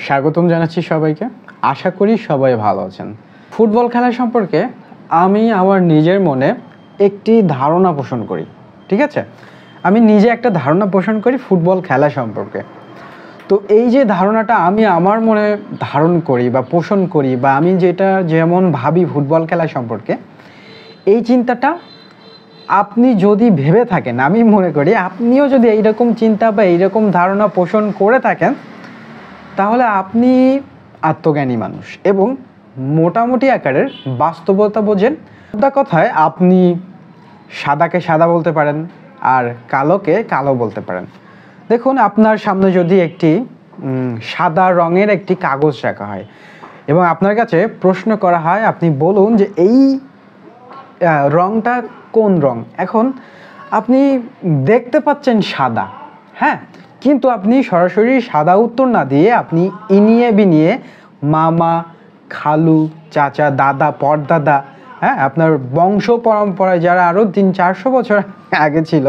স্বাগতম জানাচ্ছি সবাইকে। আশা করি সবাই ভালো আছেন। ফুটবল খেলা সম্পর্কে আমি আমার নিজের মনে একটি ধারণা পোষণ করি, ঠিক আছে? আমি নিজে একটা ধারণা পোষণ করি ফুটবল খেলা সম্পর্কে। তো এই যে ধারণাটা আমি আমার মনে ধারণ করি বা পোষণ করি, বা আমি যেটা যেমন ভাবি ফুটবল খেলা সম্পর্কে, এই চিন্তাটা আপনি যদি ভেবে থাকেন, আমি মনে করি আপনিও যদি এইরকম চিন্তা বা এইরকম ধারণা পোষণ করে থাকেন, তাহলে আপনি আত্মজ্ঞানী মানুষ এবং মোটামুটি আকারের বাস্তবতা বোঝেন। একটা কথায় আপনি সাদাকে সাদা বলতে পারেন আর কালোকে কালো বলতে পারেন। দেখুন, আপনার সামনে যদি একটি সাদা রঙের একটি কাগজ রাখা হয় এবং আপনার কাছে প্রশ্ন করা হয়, আপনি বলুন যে এই রঙটা কোন রং। এখন আপনি দেখতে পাচ্ছেন সাদা, হ্যাঁ, কিন্তু আপনি সরাসরি সাদা উত্তর না দিয়ে আপনি ইনিয়ে বিনিয়ে মামা, খালু, চাচা, দাদা, পরদাদা, হ্যাঁ, আপনার বংশ পরম্পরায় যারা আরও 300-400 বছর আগে ছিল,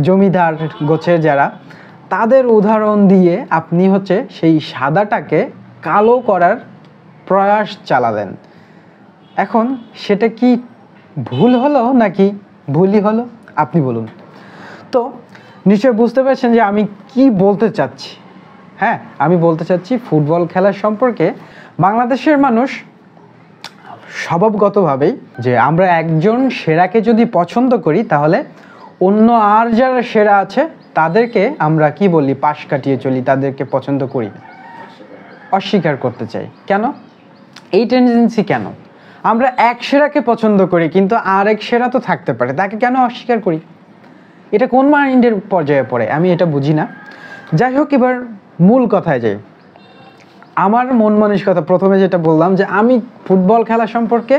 জমিদার গোছের যারা, তাদের উদাহরণ দিয়ে আপনি সেই সাদাটাকে কালো করার প্রয়াস চালালেন। এখন সেটা কি ভুল হলো নাকি ভুলই হলো, আপনি বলুন। তো নিশ্চয় বুঝতে পারছেন যে আমি কি বলতে চাচ্ছি। হ্যাঁ, আমি বলতে চাচ্ছি ফুটবল খেলার সম্পর্কে বাংলাদেশের মানুষ স্বভাবগতভাবেই যে আমরা একজন সেরাকে যদি পছন্দ করি, তাহলে অন্য আর যারা সেরা আছে তাদেরকে আমরা কি বলি, পাশ কাটিয়ে চলি, তাদেরকে পছন্দ করি, অস্বীকার করতে চাই। কেন এই টেন্ডেন্সি? কেন আমরা এক সেরাকে পছন্দ করি কিন্তু আর এক সেরা তো থাকতে পারে, তাকে কেন অস্বীকার করি? এটা কোন মাইন্ডের পর্যায়ে পড়ে আমি এটা বুঝি না। যাই হোক, এবার মূল কথায় যাই। আমার মন মানসিকতা, প্রথমে যেটা বললাম যে আমি ফুটবল খেলা সম্পর্কে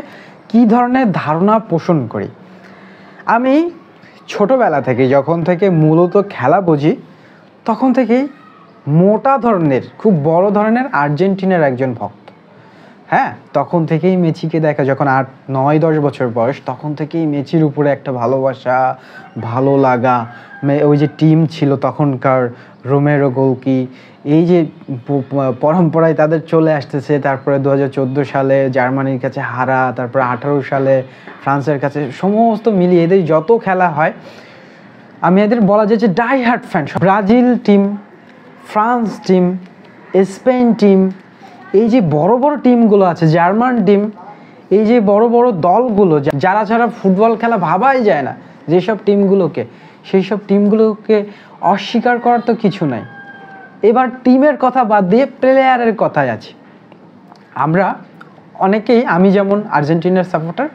কি ধরনের ধারণা পোষণ করি। আমি ছোটবেলা থেকে, যখন থেকে মূলত খেলা বুঝি, তখন থেকেই মোটা ধরনের, খুব বড় ধরনের আর্জেন্টিনার একজন ভক্ত। হ্যাঁ, তখন থেকেই মেসিকে দেখা, যখন 8-9-10 বছর বয়স, তখন থেকেই মেসির উপরে একটা ভালোবাসা, ভালো লাগা। ওই যে টিম ছিল তখনকার, রোমেরো, গোলকি, এই যে পরম্পরায় তাদের চলে আসতেছে। তারপরে 2014 সালে জার্মানির কাছে হারা, তারপরে 18 সালে ফ্রান্সের কাছে, সমস্ত মিলিয়ে এদের যত খেলা হয়, আমি এদের বলা যায় যে die hard fan. Brazil team, France team, Spain team, এই যে বড় বড় টিমগুলো আছে, জার্মান টিম, এই যে বড় বড় দলগুলো যারা ছাড়া ফুটবল খেলা ভাবাই যায় না, যেসব টিমগুলোকে, সেই সব টিমগুলোকে অস্বীকার করার তো কিছু নাই। এবার টিমের কথা বাদ দিয়ে প্লেয়ারের কথায় আছে। আমরা অনেকেই, আমি যেমন আর্জেন্টিনার সাপোর্টার,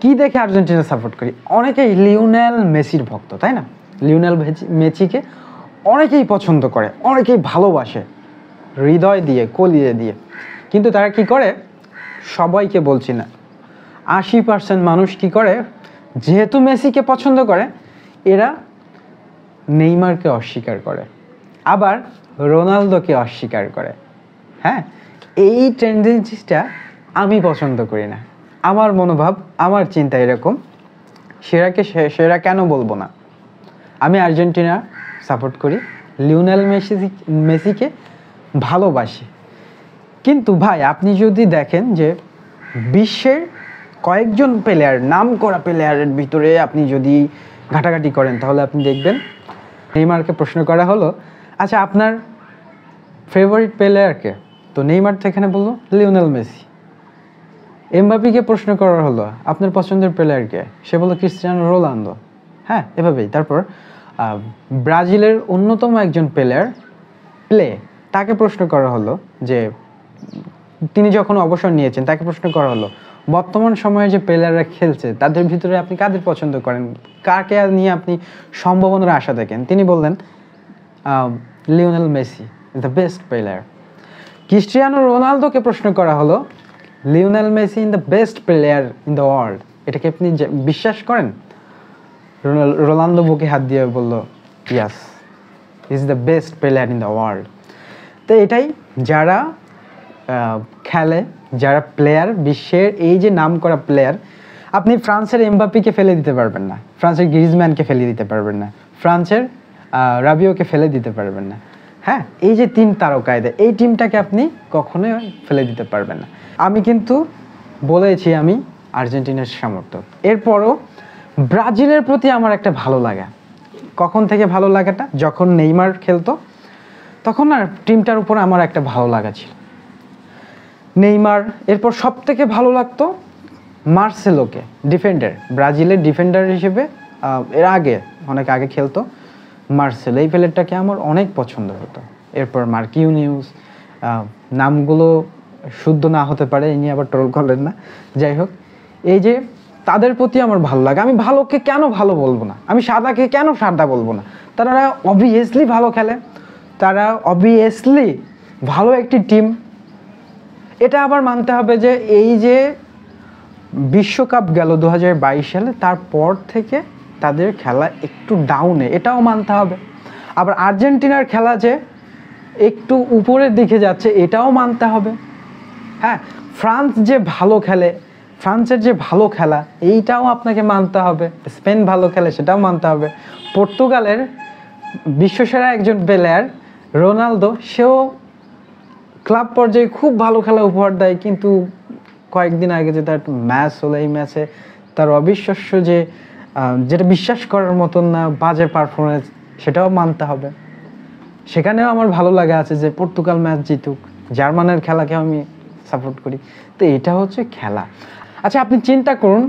কি দেখে আর্জেন্টিনা সাপোর্ট করি, অনেকেই লিওনেল মেসির ভক্ত, তাই না? লিওনেল মেসিকে অনেকেই পছন্দ করে, অনেকেই ভালোবাসে হৃদয় দিয়ে, কলিয়ে দিয়ে। কিন্তু তারা কি করে, সবাইকে বলছি না, 80% মানুষ কি করে, যেহেতু মেসিকে পছন্দ করে, এরা নেইমারকে অস্বীকার করে, আবার রোনালদোকে অস্বীকার করে। হ্যাঁ, এই টেন্ডেন্সিটা আমি পছন্দ করি না। আমার মনোভাব, আমার চিন্তা এরকম, সেরাকে সেরা কেন বলবো না? আমি আর্জেন্টিনা সাপোর্ট করি, লিওনেল মেসিকে ভালোবাসি। কিন্তু ভাই, আপনি যদি দেখেন যে বিশ্বের কয়েকজন প্লেয়ার, নাম করা প্লেয়ারের ভিতরে আপনি যদি ঘাটাঘাটি করেন, তাহলে আপনি দেখবেন নেইমারকে প্রশ্ন করা হলো, আচ্ছা আপনার ফেভারিট প্লেয়ারকে? তো নেইমার তো এখানে বললো লিওনেল মেসি। এমবাপ্পেকে প্রশ্ন করা হলো, আপনার পছন্দের প্লেয়ারকে? সে বললো ক্রিস্টিয়ানো রোনালদো। হ্যাঁ, এভাবেই। তারপর ব্রাজিলের অন্যতম একজন প্লেয়ার তাকে প্রশ্ন করা হলো যে তিনি যখন অবসর নিয়েছেন, তাকে প্রশ্ন করা হলো বর্তমান সময়ে যে প্লেয়াররা খেলছে তাদের ভিতরে আপনি কাদের পছন্দ করেন, কাকে নিয়ে আপনি সম্ভাবনার আশা দেখেন? তিনি বললেন Lionel Messi is the best player. Cristiano রোনালদোকে প্রশ্ন করা হলো, Lionel Messi in the best player in the world. এটাকে আপনি বিশ্বাস করেন? রোনালদো বুকে হাত দিয়ে বলল, yes, is the best player in the world. তো এটাই, যারা খেলে, যারা প্লেয়ার, বিশ্বের এই যে নাম করা প্লেয়ার, আপনি ফ্রান্সের এমবাপ্পেকে ফেলে দিতে পারবেন না, ফ্রান্সের গ্রিজম্যানকে ফেলে দিতে পারবেন না, ফ্রান্সের রাবিওকে ফেলে দিতে পারবেন না। হ্যাঁ, এই যে 3 তারকায় দেয়, এই টিমটাকে আপনি কখনোই ফেলে দিতে পারবেন না। আমি কিন্তু বলেছি আমি আর্জেন্টিনার সমর্থক। এরপরও ব্রাজিলের প্রতি আমার একটা ভালো লাগা, কখন থেকে ভালো লাগাটা, যখন নেইমার খেলতো তখন আর টিমটার উপর আমার একটা ভালো লাগা ছিল নেইমার। এরপর সব থেকে ভালো লাগতো মার্সেলোকে, ডিফেন্ডার, ব্রাজিলের ডিফেন্ডার হিসেবে এর আগে অনেক আগে খেলতো মার্সেলো, এই প্লেয়ারটাকে আমার অনেক পছন্দ হতো। এরপর মার্কিউনিউস, নামগুলো শুদ্ধ না হতে পারে, ইনি আবার ট্রোল করলেন না, যাই হোক, এই যে তাদের প্রতি আমার ভালো লাগে। আমি ভালোকে কেন ভালো বলবো না, আমি সাদাকে কেন সাদা বলবো না, তারা অবভিয়াসলি ভালো খেলে, তারা অবভিয়াসলি ভালো একটি টিম। এটা আবার মানতে হবে যে এই যে বিশ্বকাপ গেল 2022 সালে, তারপর থেকে তাদের খেলা একটু ডাউনে, এটাও মানতে হবে। আবার আর্জেন্টিনার খেলা যে একটু উপরের দিকে যাচ্ছে, এটাও মানতে হবে। হ্যাঁ, ফ্রান্স যে ভালো খেলে, ফ্রান্সের যে ভালো খেলা, এইটাও আপনাকে মানতে হবে। স্পেন ভালো খেলে, সেটাও মানতে হবে। পর্তুগালের বিশ্বসেরা একজন প্লেয়ার রোনালদো, সেও ক্লাব পর্যায়ে খুব ভালো খেলা উপহার দেয়, কিন্তু কয়েকদিন আগে যে তার ম্যাচ হলো, এই ম্যাচে তার অবিশ্বাস্য যে যেটা বিশ্বাস করার মতন না বাজে পারফরমেন্স, সেটাও মানতে হবে। সেখানেও আমার ভালো লাগা আছে যে পর্তুগাল ম্যাচ জিতুক, জার্মানের খেলাকে আমি সাপোর্ট করি। তো এটা হচ্ছে খেলা। আচ্ছা, আপনি চিন্তা করুন,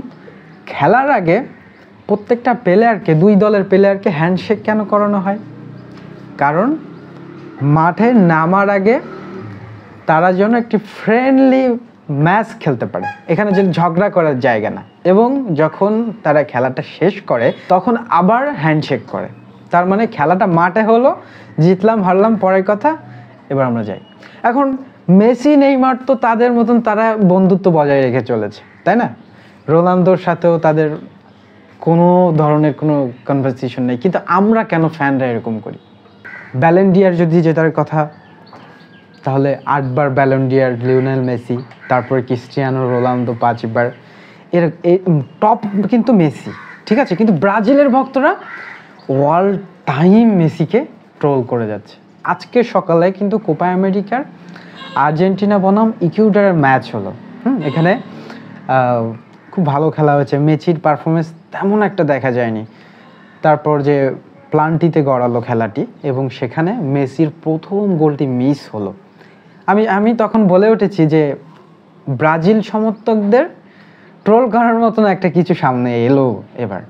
খেলার আগে প্রত্যেকটা প্লেয়ারকে, 2 দলের প্লেয়ারকে হ্যান্ডশেক কেন করানো হয়? কারণ মাঠে নামার আগে তারা যেন একটি ফ্রেন্ডলি ম্যাচ খেলতে পারে, এখানে যেন ঝগড়া করার জায়গা না। এবং যখন তারা খেলাটা শেষ করে তখন আবার হ্যান্ডশেক করে। তার মানে খেলাটা মাঠে হলো, জিতলাম হারলাম পরের কথা, এবার আমরা যাই। এখন মেসি নেইমার তো তাদের মতন তারা বন্ধুত্ব বজায় রেখে চলেছে, তাই না? রোনালদোর সাথেও তাদের কোনো ধরনের কোনো কনভারসেশন নেই, কিন্তু আমরা কেন ফ্যানরা এরকম করি? ব্যালন ডি'অর যদি জেতার কথা, তাহলে 8 বার ব্যালন ডি'অর লিওনেল মেসি, তারপরে ক্রিস্টিয়ানো রোনালদো 5 বার, এর টপ কিন্তু মেসি, ঠিক আছে? কিন্তু ব্রাজিলের ভক্তরা অল টাইম মেসিকে ট্রোল করে যাচ্ছে। আজকে সকালে কিন্তু কোপা আমেরিকার আর্জেন্টিনা বনাম ইকুয়েডরের ম্যাচ হলো। এখানে খুব ভালো খেলা হয়েছে, মেসির পারফরমেন্স তেমন একটা দেখা যায়নি। তারপর যে প্লান্টিতে গড়ালো খেলাটি, এবং সেখানে মেসির প্রথম গোলটি মিস হলো। আমি তখন বলে উঠেছি যে ব্রাজিল সমর্থকদের ট্রোল করার মতন একটা কিছু সামনে এলো। এবার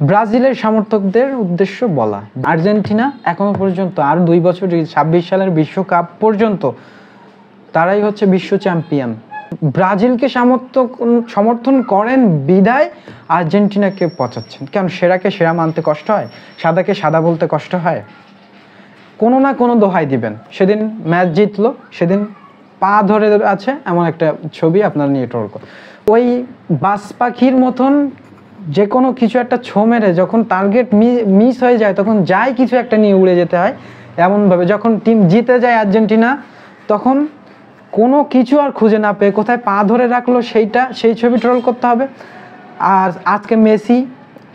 ব্রাজিলের সমর্থকদের উদ্দেশ্য বলা, আর্জেন্টিনা এখনো পর্যন্ত আর 2 বছর, 26 সালের বিশ্বকাপ পর্যন্ত তারাই হচ্ছে বিশ্ব চ্যাম্পিয়ন। ব্রাজিলকে সমর্থন করেন বিদায় আর্জেন্টিনাকে পচাচ্ছেন কেন? সেরাকে সেরা মানতে কষ্ট হয়, সাদাকে সাদা বলতে কষ্ট হয়? কোনো না কোনো দোহাই দিবেন। সেদিন ম্যাচ জিতলো, সেদিন পা ধরে আছে এমন একটা ছবি আপনারা নিয়ে ট্রোল করেন। ওই বাজ পাখির মতন যে কোনো কিছু একটা ছো মেরে যখন টার্গেট মিস হয়ে যায়, তখন যাই কিছু একটা নিয়ে উড়ে যেতে হয় এমনভাবে। যখন টিম জিতে যায় আর্জেন্টিনা, তখন কোনো কিছু আর খুঁজে না পেয়ে কোথায় পা ধরে রাখলো সেই ছবি ট্রোল করতে হবে। আর আজকে মেসি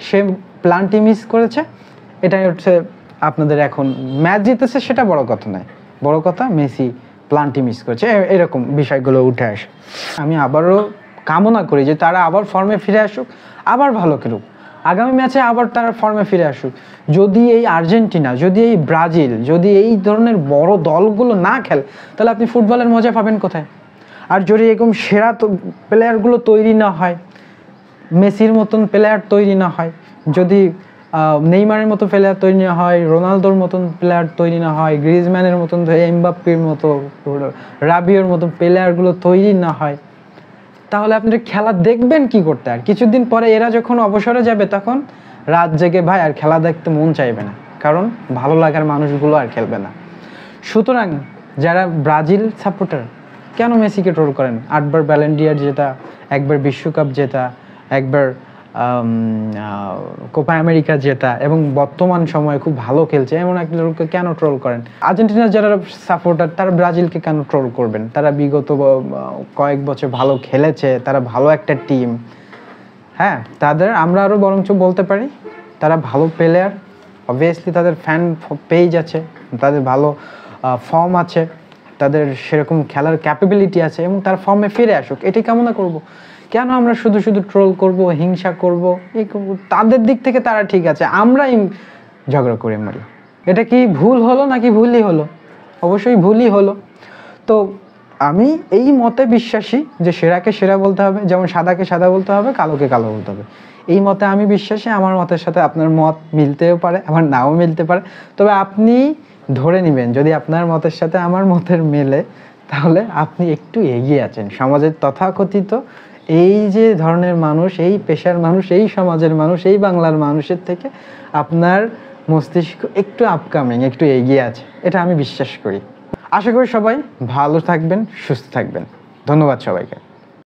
সে প্লান্টি মিস করেছে, এটাই হচ্ছে আপনাদের এখন ম্যাচ জিতেছে, সেটা বড় কথা নয়, বড় কথা মেসি প্লান্টি মিস করেছে, এরকম বিষয়গুলো উঠে আসে। আমি আবারও কামনা করি যে তারা আবার ফর্মে ফিরে আসুক, আবার ভালো খেলুক, আগামী ম্যাচে আবার তারা ফর্মে ফিরে আসুক। যদি এই আর্জেন্টিনা, যদি এই ব্রাজিল, যদি এই ধরনের বড় দলগুলো না খেলে, তাহলে আপনি ফুটবলের মজা পাবেন কোথায়? আর যদি এরকম সেরা প্লেয়ারগুলো তৈরি না হয়, মেসির মতন প্লেয়ার তৈরি না হয়, যদি নেইমারের মতো প্লেয়ার তৈরি না হয়, রোনালদোর মতন প্লেয়ার তৈরি না হয়, গ্রিজম্যানের মতন, এমবাপ্পের মতো, রাবিওর মতো প্লেয়ারগুলো তৈরি না হয়, তাহলে আপনারা খেলা দেখবেন কি করতে? আর কিছুদিন পরে এরা যখন অবসরে যাবে, তখন রাত জেগে ভাই আর খেলা দেখতে মন চাইবে না, কারণ ভালো লাগার মানুষগুলো আর খেলবে না। সুতরাং যারা ব্রাজিল সাপোর্টার, কেন মেসিকে ট্রোল করেন? 8 বার ব্যালন ডি'অর জেতা, 1 বার বিশ্বকাপ জেতা, 1 বার কোপা আমেরিকা জেতা, এবং বর্তমান সময়ে খুব ভালো খেলছে এমন একটা লোককে কেন ট্রোল করেন? আর্জেন্টিনার যারা সাপোর্টার, তারা ব্রাজিলকে কেন ট্রোল করবেন? তারা বিগত কয়েক বছর ভালো খেলেছে, তারা ভালো একটা টিম। হ্যাঁ, তাদের আমরা আরও বরঞ্চ বলতে পারি তারা ভালো প্লেয়ার, অবভিয়াসলি তাদের ফ্যান পেজ আছে, তাদের ভালো ফর্ম আছে, তাদের সেরকম খেলার ক্যাপাবিলিটি আছে এবং তার ফর্মে ফিরে আসুক, এটাই কামনা করব। কেন আমরা শুধু শুধু ট্রোল করব, হিংসা করব? এই তাদের দিক থেকে তারা ঠিক আছে, আমরাই ঝগড়া করে মারি। এটা কি ভুল হলো নাকি ভুলই হলো? অবশ্যই ভুলই হলো। তো আমি এই মতে বিশ্বাসী যে সেরাকে সেরা বলতে হবে, যেমন সাদাকে সাদা বলতে হবে, কালোকে কালো বলতে হবে। এই মতে আমি বিশ্বাসী। আমার মতের সাথে আপনার মত মিলতেও পারে, আবার নাও মিলতে পারে। তবে আপনি ধরে নেবেন যদি আপনার মতের সাথে আমার মতের মেলে, তাহলে আপনি একটু এগিয়ে আছেন। সমাজের তথাকথিত এই যে ধরনের মানুষ, এই পেশার মানুষ, এই সমাজের মানুষ, এই বাংলার মানুষের থেকে আপনার মস্তিষ্ক একটু আপকামিং, একটু এগিয়ে আছে, এটা আমি বিশ্বাস করি। আশা করি সবাই ভালো থাকবেন, সুস্থ থাকবেন। ধন্যবাদ সবাইকে।